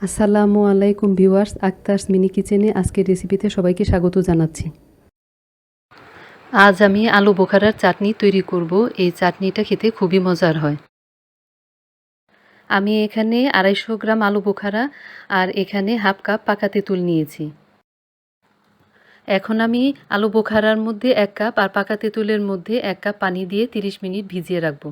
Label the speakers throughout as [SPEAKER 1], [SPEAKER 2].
[SPEAKER 1] আসসালামু আলাইকুম viewers, আক্তারস mini কিচেনে আজকের রেসিপিতে সবাইকে স্বাগত জানাচ্ছি। আজ আমি আলু বোখারার চাটনি তৈরি করব। এই চাটনিটা খেতে খুবই মজার হয়। আমি এখানে 250 গ্রাম আলু বোখারা আর এখানে হাফ কাপ পাকা তেঁতুল নিয়েছি। এখন আমি আলু বোখারার মধ্যে 1 কাপ আর পাকা তেঁতুলের মধ্যে 1 কাপ পানি দিয়ে 30 মিনিট ভিজিয়ে রাখবো।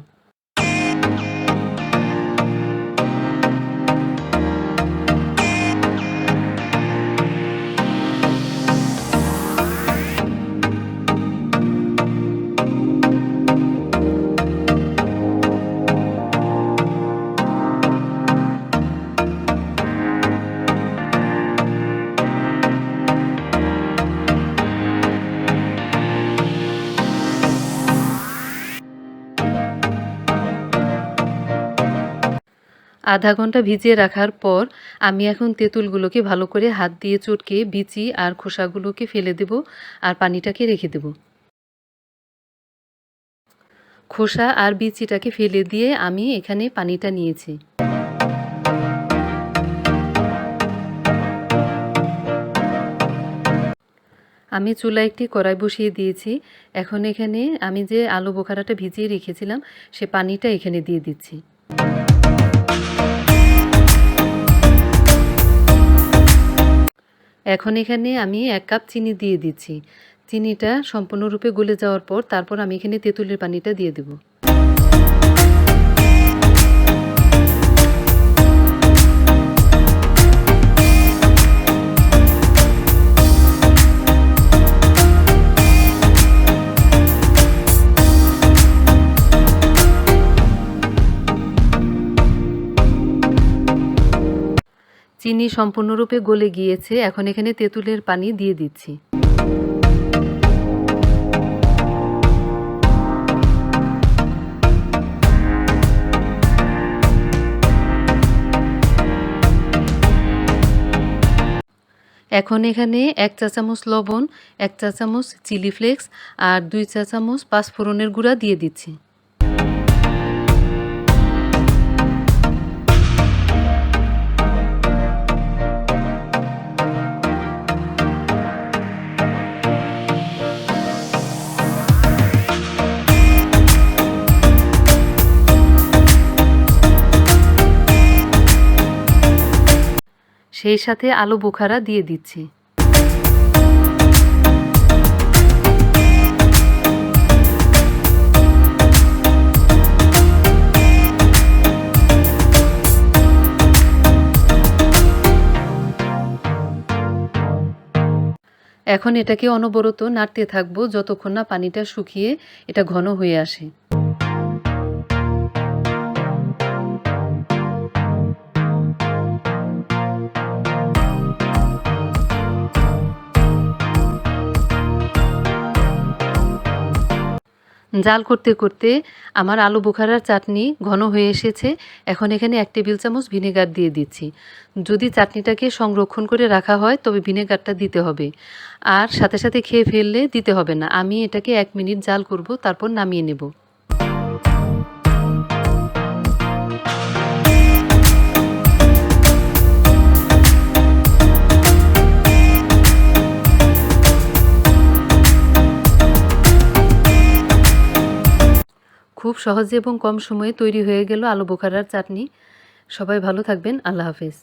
[SPEAKER 1] আধা ঘন্টা ভিজিয়ে রাখার পর আমি এখন তেঁতুলগুলোকে ভালো করে হাত দিয়ে চটকে বিচি আর খোসাগুলোকে ফেলে দেব আর পানিটাকে রেখে দেব। খোসা আর বিচিটাকে ফেলে দিয়ে আমি এখানে পানিটা নিয়েছি। আমি চুলায় একটি কড়াই বসিয়ে দিয়েছি। এখন এখানে আমি যে আলু বোখারাটা ভিজিয়ে রেখেছিলাম সে পানিটা এখানে দিয়ে দিচ্ছি। এখন এখানে আমি 1 কাপ চিনি দিয়ে দিচ্ছি। চিনিটা সম্পূর্ণরূপে গলে যাওয়ার পর তারপর আমি এখানে তেঁতুলের পানিটা দিয়ে দেব। চিনি সম্পূর্ণরূপে গলে গিয়েছে। এখন এখানে তেঁতুলের পানি দিয়ে দিচ্ছি। এখন এখানে 1 চা চামচ লবণ, 1 চা চামচ চিলি ফ্লেক্স আর 2 চা চামচ পাঁচফোড়নের গুঁড়া দিয়ে দিচ্ছি। সেই সাথে আলু বোখারা দিয়ে দিচ্ছি। এখন এটাকে অনবরত নাড়তে থাকবো যতক্ষণ না পানিটা শুকিয়ে এটা ঘন হয়ে আসে। জাল করতে করতে আমার আলু বোখারার চাটনি ঘন হয়ে এসেছে। এখন এখানে 1 টেবিল চামচ ভিনেগার দিয়ে দিচ্ছি। যদি চাটনিটাকে সংরক্ষণ করে রাখা হয় তবে ভিনেগারটা দিতে হবে, আর সাথে সাথে খেয়ে ফেললে দিতে হবে না। আমি এটাকে 1 মিনিট জাল করব, তারপর নামিয়ে নেব। খুব সহজে এবং কম সময়ে তৈরি হয়ে গেল আলু বোখারার চাটনি। সবাই ভালো থাকবেন। আল্লাহ হাফেজ।